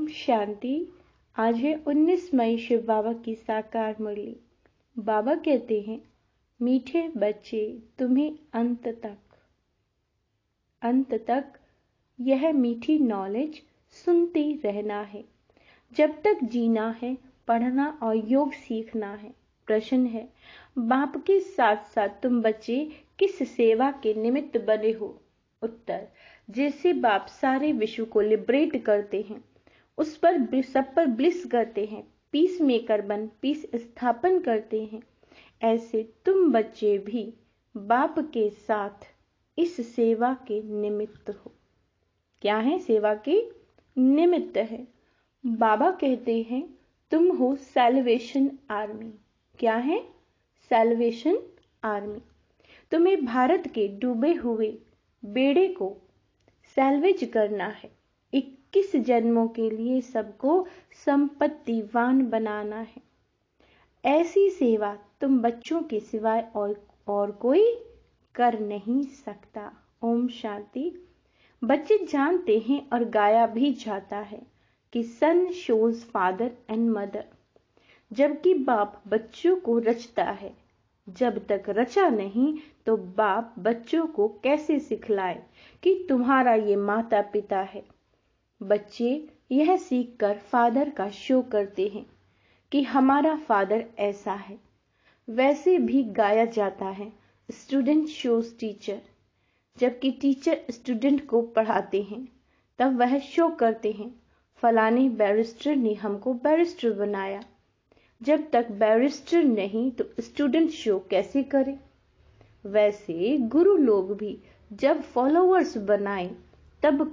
शांति। आज है 19 मई शिव बाबा की साकार मुरली। बाबा कहते हैं, मीठे बच्चे तुम्हें अंत तक यह मीठी नॉलेज सुनते रहना है। जब तक जीना है, पढ़ना और योग सीखना है। प्रश्न है, बाप के साथ साथ तुम बच्चे किस सेवा के निमित्त बने हो? उत्तर, जैसे बाप सारे विश्व को लिबरेट करते हैं, उस पर सब पर ब्लिस करते हैं, पीस मेकर बन पीस स्थापन करते हैं, ऐसे तुम बच्चे भी बाप के साथ इस सेवा के निमित्त हो। क्या है? सेवा के निमित्त है। बाबा कहते हैं, तुम हो सैल्वेशन आर्मी। क्या है? Salvation army. तुम्हें भारत के डूबे हुए बेड़े को सैल्वेज करना है। 21 जन्मों के लिए सबको संपत्तिवान बनाना है। ऐसी सेवा तुम बच्चों के सिवाय और कोई कर नहीं सकता। ओम शांति। बच्चे जानते हैं और गाया भी जाता है कि सन शोज फादर एंड मदर, जबकि बाप बच्चों को रचता है। जब तक रचा नहीं तो बाप बच्चों को कैसे सिखलाए कि तुम्हारा ये माता पिता है। बच्चे यह सीखकर फादर का शो करते हैं कि हमारा फादर ऐसा है। वैसे भी गाया जाता है, स्टूडेंट शोज टीचर। जबकि टीचर स्टूडेंट को पढ़ाते हैं, तब वह शो करते हैं, फलाने बैरिस्टर ने हमको बैरिस्टर बनाया। जब तक बैरिस्टर नहीं तो स्टूडेंट शो कैसे करे? वैसे गुरु लोग भी जब फॉलोअर्स बनाए तब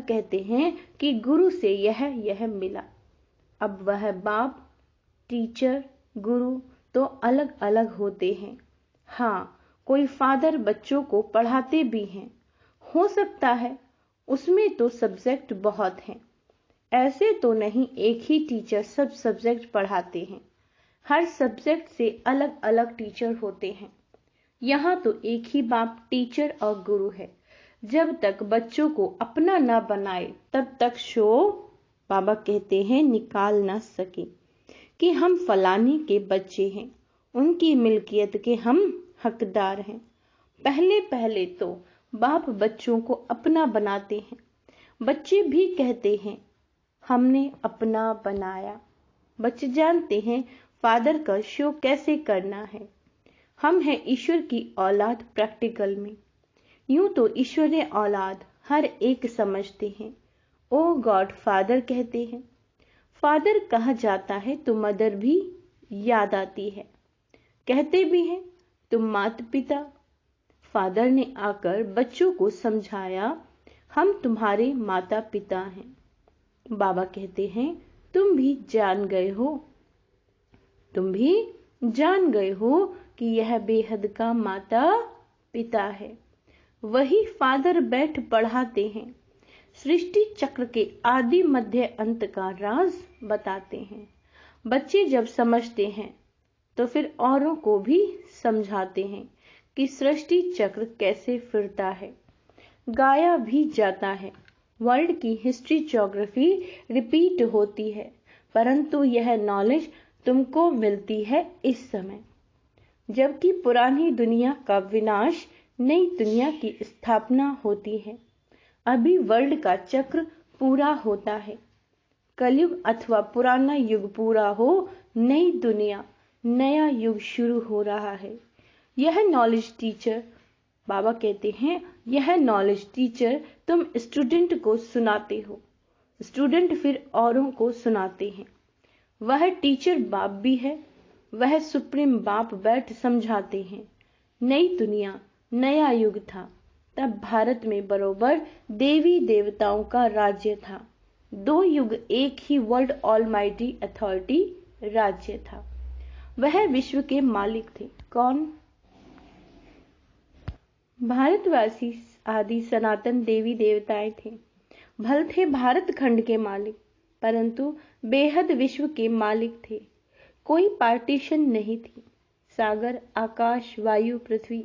कहते हैं कि गुरु से यह मिला। अब वह बाप, टीचर, गुरु तो अलग अलग होते हैं। हाँ, कोई फादर बच्चों को पढ़ाते भी हैं। हो सकता है उसमें तो सब्जेक्ट बहुत हैं। ऐसे तो नहीं एक ही टीचर सब सब्जेक्ट पढ़ाते हैं। हर सब्जेक्ट से अलग अलग टीचर होते हैं। यहाँ तो एक ही बाप टीचर और गुरु है। जब तक बच्चों को अपना न बनाए तब तक शो बाबा कहते हैं निकाल ना सके कि हम फलाने के बच्चे हैं, उनकी मिल्कियत के हम हकदार हैं। पहले तो बाप बच्चों को अपना बनाते हैं। बच्चे भी कहते हैं, हमने अपना बनाया। बच्चे जानते हैं फादर का शो कैसे करना है। हम हैं ईश्वर की औलाद प्रैक्टिकल में। यूं तो ईश्वरीय औलाद हर एक समझते हैं। ओ गॉड फादर कहते हैं। फादर कहा जाता है तो मदर भी याद आती है। कहते भी हैं तुम माता पिता। फादर ने आकर बच्चों को समझाया, हम तुम्हारे माता पिता हैं। बाबा कहते हैं, तुम भी जान गए हो कि यह बेहद का माता पिता है। वही फादर बैठ पढ़ाते हैं। सृष्टि चक्र के आदि मध्य अंत का राज बताते हैं। बच्चे जब समझते हैं तो फिर औरों को भी समझाते हैं कि सृष्टि चक्र कैसे फिरता है। गाया भी जाता है, वर्ल्ड की हिस्ट्री ज्योग्राफी रिपीट होती है, परंतु यह नॉलेज तुमको मिलती है इस समय, जबकि पुरानी दुनिया का विनाश नई दुनिया की स्थापना होती है। अभी वर्ल्ड का चक्र पूरा होता है। कलयुग अथवा पुराना युग पूरा हो, नई दुनिया नया युग शुरू हो रहा है। यह नॉलेज टीचर, बाबा कहते हैं, यह नॉलेज टीचर तुम स्टूडेंट को सुनाते हो। स्टूडेंट फिर औरों को सुनाते हैं। वह टीचर बाप भी है। वह सुप्रीम बाप बैठ समझाते हैं। नई दुनिया नया युग था। तब भारत में बरोबर देवी देवताओं का राज्य था। 2 युग एक ही वर्ल्ड ऑलमाइटी अथॉरिटी राज्य था। वह विश्व के मालिक थे। कौन? भारतवासी आदि सनातन देवी देवताएं थे। भल थे भारत खंड के मालिक, परंतु बेहद विश्व के मालिक थे। कोई पार्टीशन नहीं थी। सागर, आकाश, वायु, पृथ्वी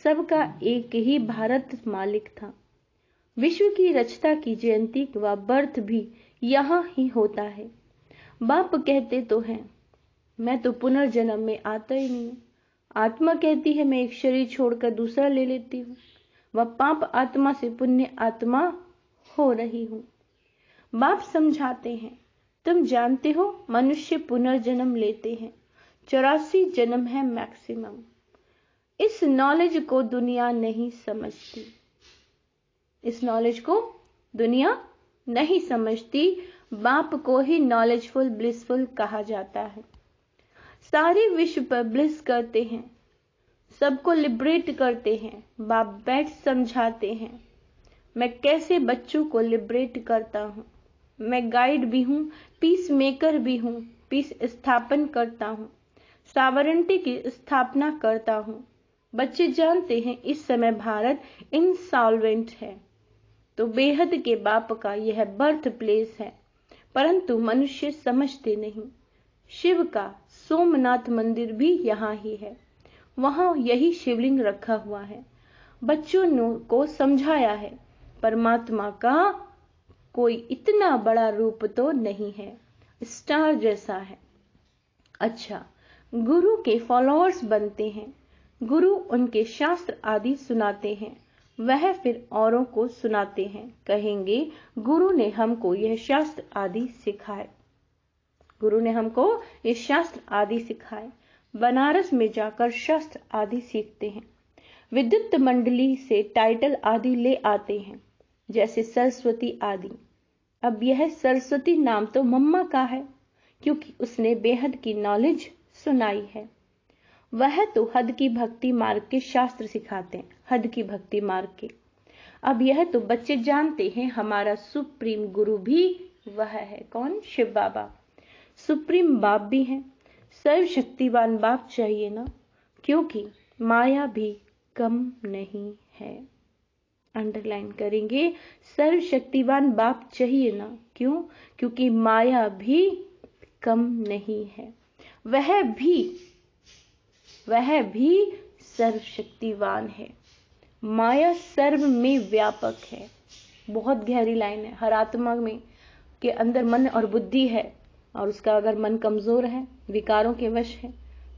सबका एक ही भारत मालिक था। विश्व की रचना की जयंती व बर्थ भी यहाँ ही होता है। बाप कहते तो हैं मैं तो पुनर्जन्म में आता ही नहीं हूँ। आत्मा कहती है मैं एक शरीर छोड़कर दूसरा ले लेती हूँ। वह पाप आत्मा से पुण्य आत्मा हो रही हूँ। बाप समझाते हैं तुम जानते हो मनुष्य पुनर्जन्म लेते हैं, 84 जन्म है मैक्सिमम। इस नॉलेज को दुनिया नहीं समझती, इस नॉलेज को दुनिया नहीं समझती। बाप को ही नॉलेजफुल ब्लिसफुल कहा जाता है। सारे विश्व पर ब्लिस करते हैं, सबको लिबरेट करते हैं। बाप बैठ समझाते हैं मैं कैसे बच्चों को लिबरेट करता हूँ। मैं गाइड भी हूँ, पीस मेकर भी हूँ, पीस स्थापन करता हूँ, सॉवरेंटी की स्थापना करता हूँ। बच्चे जानते हैं इस समय भारत इंसॉल्वेंट है, तो बेहद के बाप का यह बर्थ प्लेस है, परंतु मनुष्य समझते नहीं। शिव का सोमनाथ मंदिर भी यहाँ ही है, वहां यही शिवलिंग रखा हुआ है। बच्चों को समझाया है परमात्मा का कोई इतना बड़ा रूप तो नहीं है, स्टार जैसा है। अच्छा, गुरु के फॉलोअर्स बनते हैं, गुरु उनके शास्त्र आदि सुनाते हैं, वह फिर औरों को सुनाते हैं। कहेंगे गुरु ने हमको यह शास्त्र आदि सिखाए, गुरु ने हमको ये शास्त्र आदि सिखाए। बनारस में जाकर शास्त्र आदि सीखते हैं, विद्युत मंडली से टाइटल आदि ले आते हैं, जैसे सरस्वती आदि। अब यह सरस्वती नाम तो मम्मा का है, क्योंकि उसने बेहद की नॉलेज सुनाई है। वह तो हद की भक्ति मार्ग के शास्त्र सिखाते हैं, हद की भक्ति मार्ग के। अब यह तो बच्चे जानते हैं हमारा सुप्रीम गुरु भी वह है। कौन? शिव बाबा। सुप्रीम बाप भी हैं, सर्वशक्तिवान बाप चाहिए ना, क्योंकि माया भी कम नहीं है। अंडरलाइन करेंगे, सर्वशक्तिवान बाप चाहिए ना, क्यों? क्योंकि माया भी कम नहीं है, वह भी सर्वशक्तिवान है। माया सर्व में व्यापक है। बहुत गहरी लाइन है। हर आत्मा में के अंदर मन और बुद्धि है, और उसका अगर मन कमजोर है, विकारों के वश है,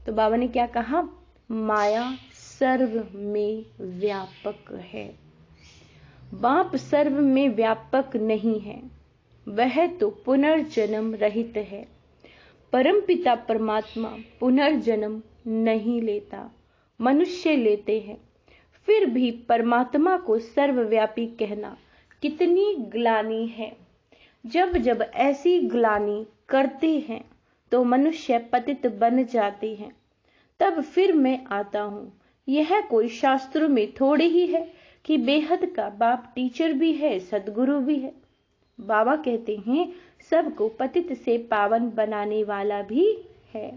तो बाबा ने क्या कहा? माया सर्व में व्यापक है। बाप सर्व में व्यापक नहीं है, वह तो पुनर्जन्म रहित है। परमपिता परमात्मा पुनर्जन्म नहीं लेता, मनुष्य लेते हैं। फिर भी परमात्मा को सर्वव्यापी कहना कितनी ग्लानि है। जब जब ऐसी ग्लानि करते हैं तो मनुष्य पतित बन जाते हैं। तब फिर मैं आता हूँ। यह कोई शास्त्रों में थोड़े ही है कि बेहद का बाप टीचर भी है, सदगुरु भी है। बाबा कहते हैं सबको पतित से पावन बनाने वाला भी है।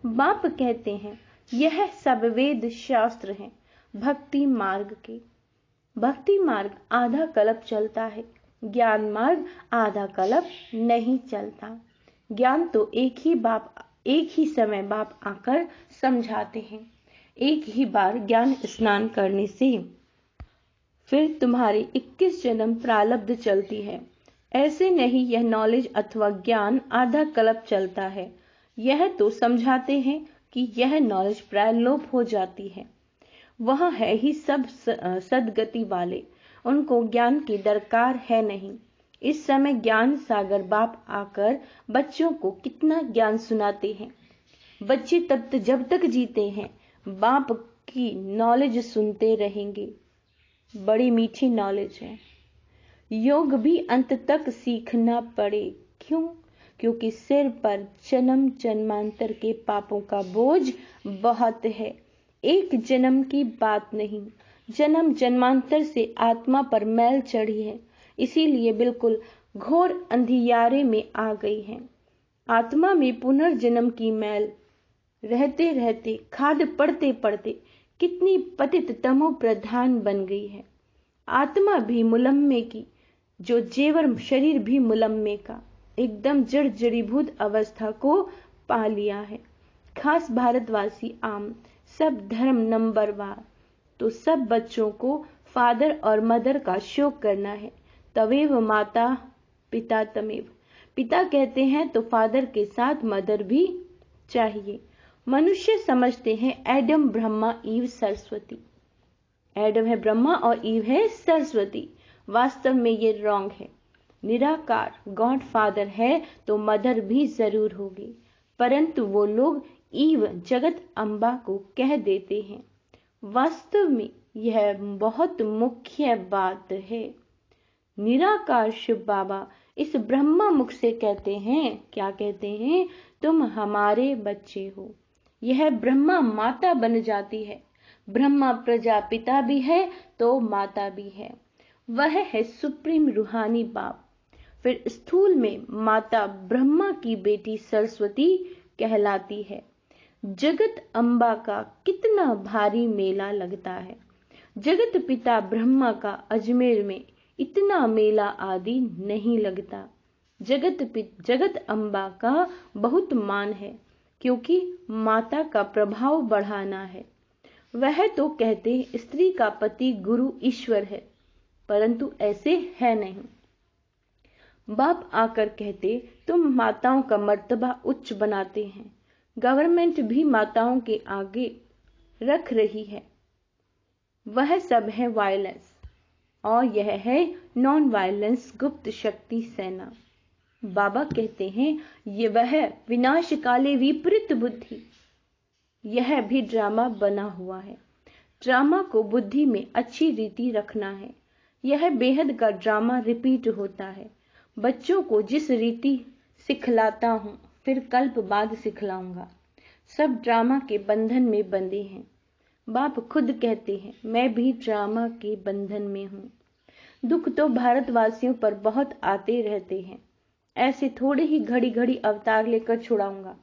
बाप कहते हैं यह सब वेद शास्त्र हैं भक्ति मार्ग के। भक्ति मार्ग आधा कल्प चलता है, ज्ञान मार्ग आधा कल्प नहीं चलता। ज्ञान तो एक ही समय बाप आकर समझाते हैं। एक ही बार ज्ञान स्नान करने से फिर तुम्हारी 21 जन्म प्रारब्ध चलती है। ऐसे नहीं यह नॉलेज अथवा ज्ञान आधा कल्प चलता है। यह तो समझाते हैं कि यह नॉलेज प्रायलोप हो जाती है। वह है ही सब सदगति वाले, उनको ज्ञान की दरकार है नहीं। इस समय ज्ञान सागर बाप आकर बच्चों को कितना ज्ञान सुनाते हैं। बच्चे जब तक जीते हैं बाप की नॉलेज सुनते रहेंगे। बड़ी मीठी नॉलेज है। योग भी अंत तक सीखना पड़े। क्यों? क्योंकि सिर पर जन्म जन्मांतर के पापों का बोझ बहुत है। एक जन्म की बात नहीं, जन्म जन्मांतर से आत्मा पर मैल चढ़ी है, इसीलिए बिल्कुल घोर अंधियारे में आ गई है। आत्मा में पुनर्जन्म की मैल रहते रहते, खाद पड़ते पड़ते कितनी पतित तमो प्रधान बन गई है। आत्मा भी मुलम्मे की, जो जेवर शरीर भी मुलम्मे का, एकदम जड़ जड़ीभूत अवस्था को पा लिया है। खास भारतवासी आम सब धर्म नंबरवार, तो सब बच्चों को फादर और मदर का शोक करना है। तवेव माता पिता तमेव, पिता कहते हैं तो फादर के साथ मदर भी चाहिए। मनुष्य समझते हैं Adam Brahma Eve Saraswati. Adam है ब्रह्मा और ईव है सरस्वती। वास्तव में ये रॉन्ग है। निराकार गॉड फादर है तो मदर भी जरूर होगी, परंतु वो लोग ईव जगत अम्बा को कह देते हैं। वास्तव में यह बहुत मुख्य बात है। निराकार शिव बाबा इस ब्रह्मा मुख से कहते हैं, क्या कहते हैं? तुम हमारे बच्चे हो। यह ब्रह्मा माता बन जाती है। ब्रह्मा प्रजापिता भी है तो माता भी है। वह है सुप्रीम रूहानी बाप। फिर स्थूल में माता ब्रह्मा की बेटी सरस्वती कहलाती है। जगत अम्बा का कितना भारी मेला लगता है। जगत पिता ब्रह्मा का अजमेर में इतना मेला आदि नहीं लगता। जगत अम्बा का बहुत मान है, क्योंकि माता का प्रभाव बढ़ाना है। वह तो कहते स्त्री का पति गुरु ईश्वर है, परंतु ऐसे है नहीं। बाप आकर कहते तुम माताओं का मर्तबा उच्च बनाते हैं। गवर्नमेंट भी माताओं के आगे रख रही है। वह सब है वायलेंस, और यह है नॉन वायलेंस गुप्त शक्ति सेना। बाबा कहते हैं ये वह विनाशकाले विपरीत बुद्धि। यह भी ड्रामा बना हुआ है। ड्रामा को बुद्धि में अच्छी रीति रखना है। यह बेहद का ड्रामा रिपीट होता है। बच्चों को जिस रीति सिखलाता हूँ, फिर कल्प बाद सिखलाऊंगा। सब ड्रामा के बंधन में बंधे हैं। बाप खुद कहते हैं मैं भी ड्रामा के बंधन में हूँ। दुख तो भारतवासियों पर बहुत आते रहते हैं। ऐसे थोड़े ही घड़ी घड़ी अवतार लेकर छुड़ाऊंगा।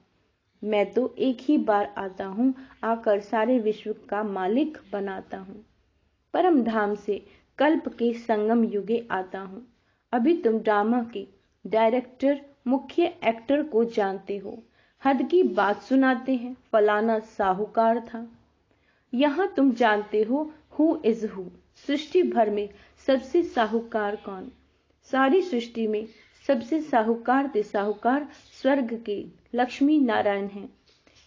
मैं तो एक ही बार आता हूँ, आकर सारे विश्व का मालिक बनाता हूँ। परम धाम से कल्प के संगम युगे आता हूँ। अभी तुम ड्रामा के डायरेक्टर मुख्य एक्टर को जानते हो। हद की बात सुनाते हैं, फलाना साहूकार था। यहाँ तुम जानते हो हु इज हु। सृष्टि भर में सबसे साहूकार कौन? सारी सृष्टि में सबसे साहूकार स्वर्ग के लक्ष्मी नारायण हैं।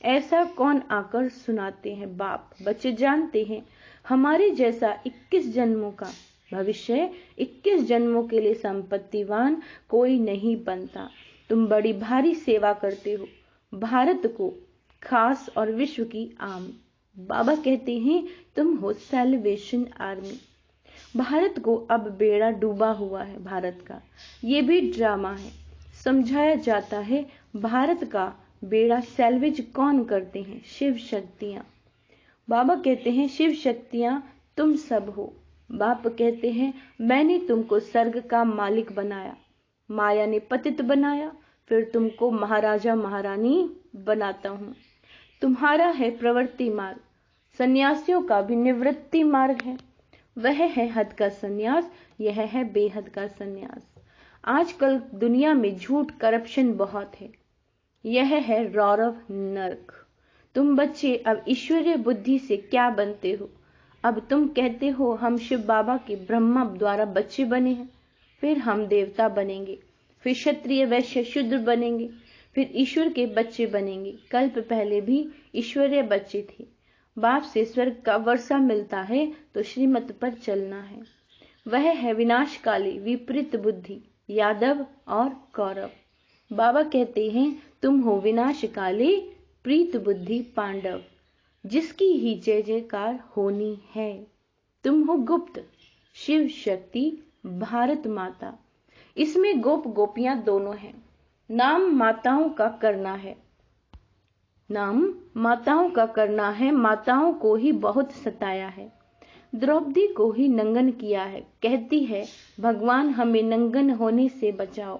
ऐसा कौन आकर सुनाते हैं? बाप। बच्चे जानते हैं हमारे जैसा 21 जन्मों का भविष्य, 21 जन्मों के लिए संपत्तिवान कोई नहीं बनता। तुम बड़ी भारी सेवा करते हो, भारत को खास और विश्व की आम। बाबा कहते हैं तुम हो सेलिब्रेशन आर्मी। भारत को अब बेड़ा डूबा हुआ है। भारत का ये भी ड्रामा है। समझाया जाता है भारत का बेड़ा सैल्वेज कौन करते हैं? शिव शक्तियां। बाबा कहते हैं शिव शक्तियां तुम सब हो। बाप कहते हैं मैंने तुमको स्वर्ग का मालिक बनाया, माया ने पतित बनाया, फिर तुमको महाराजा महारानी बनाता हूँ। तुम्हारा है प्रवृत्ति मार्ग, सन्यासियों का भी निवृत्ति मार्ग है। वह है हद का सन्यास, यह है बेहद का सन्यास। आजकल दुनिया में झूठ करप्शन बहुत है। यह है रौरव नर्क। तुम बच्चे अब ईश्वरीय बुद्धि से क्या बनते हो? अब तुम कहते हो हम शिव बाबा के ब्रह्मा द्वारा बच्चे बने हैं, फिर हम देवता बनेंगे, फिर क्षत्रिय वैश्य शूद्र बनेंगे, फिर ईश्वर के बच्चे बनेंगे। कल्प पहले भी ईश्वरीय बच्चे थे। बाप से स्वर्ग का वर्षा मिलता है तो श्रीमत पर चलना है। वह है विनाशकाली विपरीत बुद्धि, यादव और कौरव। बाबा कहते हैं तुम हो विनाशकाली प्रीत बुद्धि पांडव, जिसकी ही जय जयकार होनी है। तुम हो गुप्त शिव शक्ति भारत माता। इसमें गोप गोपियां दोनों हैं। नाम माताओं का करना है, माताओं को ही बहुत सताया है। द्रौपदी को ही नंगन किया है। कहती है भगवान हमें नंगन होने से बचाओ,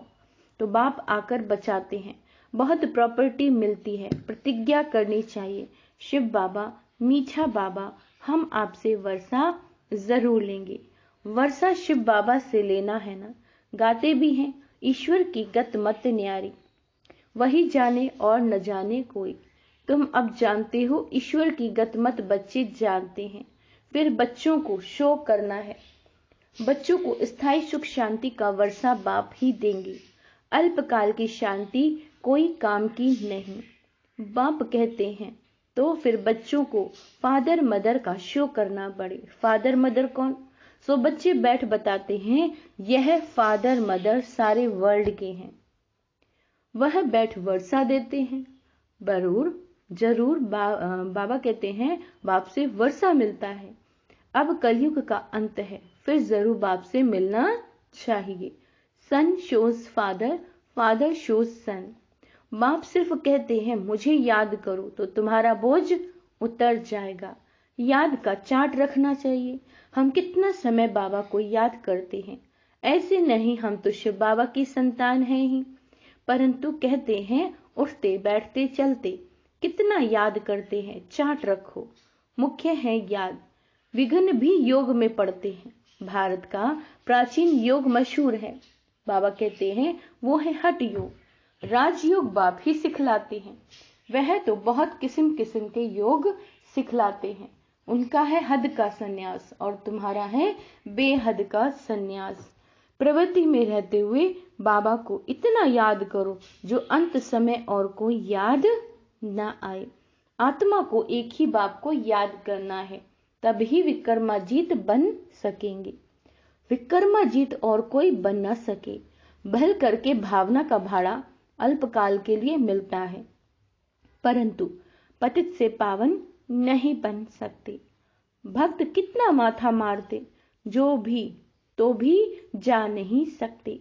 तो बाप आकर बचाते हैं। बहुत प्रॉपर्टी मिलती है। प्रतिज्ञा करनी चाहिए, शिव बाबा, मीठा बाबा, हम आपसे वर्षा जरूर लेंगे। वर्षा शिव बाबा से लेना है ना। गाते भी हैं ईश्वर की गत मत न्यारी, वही जाने और न जाने कोई। तुम अब जानते हो ईश्वर की गत मत बच्चे जानते हैं। फिर बच्चों को शो करना है। बच्चों को स्थायी सुख शांति का वर्षा बाप ही देंगे। अल्पकाल की शांति कोई काम की नहीं। बाप कहते हैं तो फिर बच्चों को फादर मदर का शो करना पड़े। फादर मदर कौन? सो बच्चे बैठ बताते हैं, यह फादर मदर सारे वर्ल्ड के हैं। वह बैठ वर्षा देते हैं। जरूर बाबा कहते हैं बाप से वर्षा मिलता है। अब कलयुग का अंत है, फिर जरूर बाप से मिलना चाहिए। सन शोज फादर, फादर शोज सन। बाप सिर्फ कहते हैं मुझे याद करो तो तुम्हारा बोझ उतर जाएगा। याद का चार्ट रखना चाहिए। हम कितना समय बाबा को याद करते हैं। ऐसे नहीं हम तो शिव बाबा की संतान हैं ही, परंतु कहते हैं उठते बैठते चलते कितना याद करते हैं। चार्ट रखो। मुख्य है याद। विघ्न भी योग में पड़ते हैं। भारत का प्राचीन योग मशहूर है। बाबा कहते हैं वो है हठ योग। राजयोग बाप ही सिखलाते हैं। वह तो बहुत किस्म किस्म के योग सिखलाते हैं। उनका है हद का सन्यास और तुम्हारा है बेहद का सन्यास। प्रवृत्ति में रहते हुए बाबा को इतना याद करो जो अंत समय और कोई याद ना आए। आत्मा को एक ही बाप को याद करना है, तभी विक्रमाजीत बन सकेंगे। विक्रमाजीत और कोई बन न सके। भल करके भावना का भाड़ा अल्पकाल के लिए मिलता है, परंतु पतित से पावन नहीं बन सकते। भक्त कितना माथा मारते तो भी जा नहीं सकते।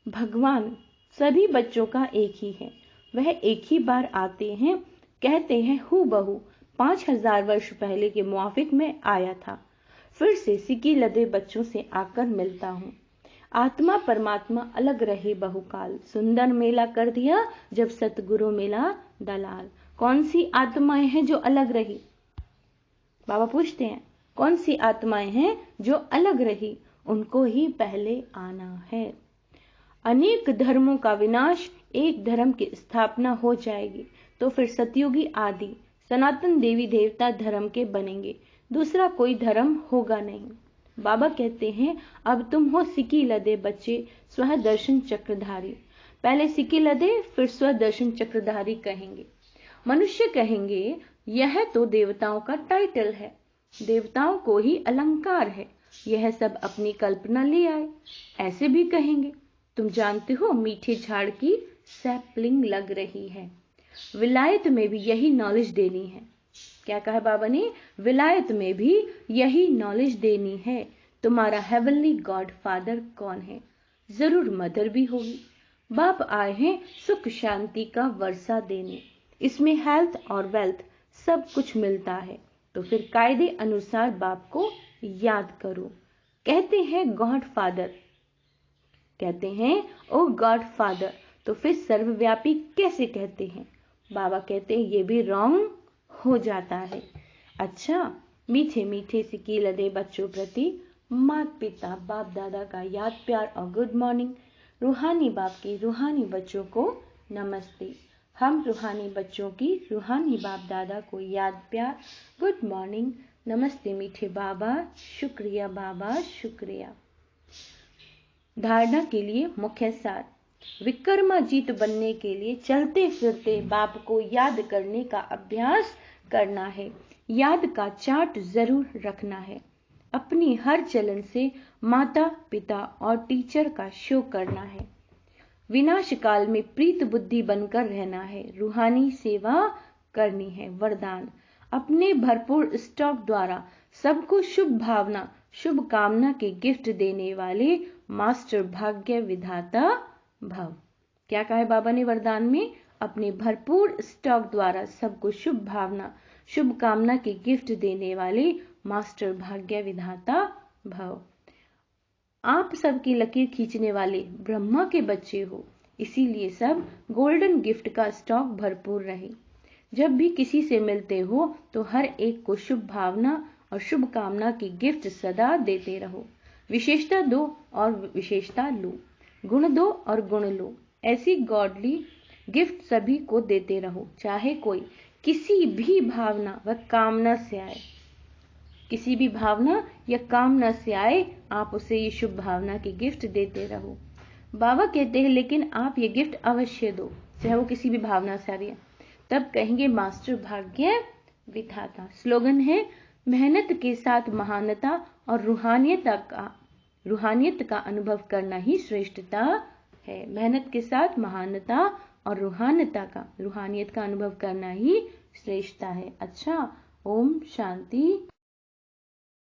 भगवान सभी बच्चों का एक ही है। वह एक ही बार आते हैं। कहते हैं हूबहू 5000 वर्ष पहले के मुआफिक में आया था। फिर से सिकी लदे बच्चों से आकर मिलता हूँ। आत्मा परमात्मा अलग रहे बहुकाल। सुंदर मेला कर दिया जब सतगुरु मिला दलाल। कौन सी आत्माएं हैं जो अलग रही? बाबा पूछते हैं कौन सी आत्माएं हैं जो अलग रही? उनको ही पहले आना है। अनेक धर्मों का विनाश, एक धर्म की स्थापना हो जाएगी तो फिर सतयुगी आदि सनातन देवी देवता धर्म के बनेंगे। दूसरा कोई धर्म होगा नहीं। बाबा कहते हैं अब तुम हो सिकी लदे बच्चे, स्व दर्शन चक्रधारी। पहले सिकी लदे फिर स्व दर्शन चक्रधारी कहेंगे। मनुष्य कहेंगे यह तो देवताओं का टाइटल है, देवताओं को ही अलंकार है, यह सब अपनी कल्पना ले आए। ऐसे भी कहेंगे। तुम जानते हो मीठे झाड़ की सैपलिंग लग रही है। विलायत में भी यही नॉलेज देनी है। क्या कहा बाबा ने? विलायत में भी यही नॉलेज देनी है। तुम्हारा हेवनली गॉड फादर कौन है? जरूर मदर भी होगी। बाप आए हैं सुख शांति का वर्षा देने। इसमें हेल्थ और वेल्थ सब कुछ मिलता है, तो फिर कायदे अनुसार बाप को याद करो। कहते हैं गॉड फादर, कहते हैं ओ गॉड फादर, तो फिर सर्वव्यापी कैसे कहते हैं? बाबा कहते हैं ये भी रॉन्ग हो जाता है। अच्छा, मीठे मीठे सिकी लदे बच्चों प्रति माता पिता बाप दादा का याद प्यार और गुड मॉर्निंग। रूहानी बाप के रूहानी बच्चों को नमस्ते। हम रूहानी बच्चों की रूहानी बाप दादा को याद प्यार गुड मॉर्निंग नमस्ते। मीठे बाबा शुक्रिया, बाबा शुक्रिया। धारणा के लिए मुख्य सार। विक्रमाजीत बनने के लिए चलते फिरते बाप को याद करने का अभ्यास करना है। याद का चार्ट जरूर रखना है। अपनी हर चलन से माता पिता और टीचर का शो करना है। विनाश काल में प्रीत बुद्धि बनकर रहना है। रूहानी सेवा करनी है। वरदान। अपने भरपूर स्टॉक द्वारा सबको शुभ भावना शुभ कामना के गिफ्ट देने वाले मास्टर भाग्य विधाता भव। क्या कहा है बाबा ने वरदान में? अपने भरपूर स्टॉक द्वारा सबको शुभ भावना शुभ कामना के गिफ्ट देने वाले मास्टर भाग्य विधाता भव। आप सबकी लकीर खींचने वाले ब्रह्मा के बच्चे हो, इसीलिए सब गोल्डन गिफ्ट का स्टॉक भरपूर रहे। जब भी किसी से मिलते हो तो हर एक को शुभ भावना और शुभ कामना की गिफ्ट सदा देते रहो। विशेषता दो और विशेषता लो, गुण दो और गुण लो। ऐसी गॉडली गिफ्ट सभी को देते रहो, चाहे कोई किसी भी भावना व कामना से आए। किसी भी भावना या कामना से आए, आप उसे ये शुभ भावना की गिफ्ट देते रहो। बाबा कहते हैं लेकिन आप ये गिफ्ट अवश्य दो, चाहे वो किसी भी भावना से आ रही है। तब कहेंगे मास्टर भाग्य विधाता। स्लोगन है मेहनत के साथ महानता और रूहानियत का अनुभव करना ही श्रेष्ठता है। मेहनत के साथ महानता और रूहानियत का अनुभव करना ही श्रेष्ठता है। अच्छा, ओम शांति।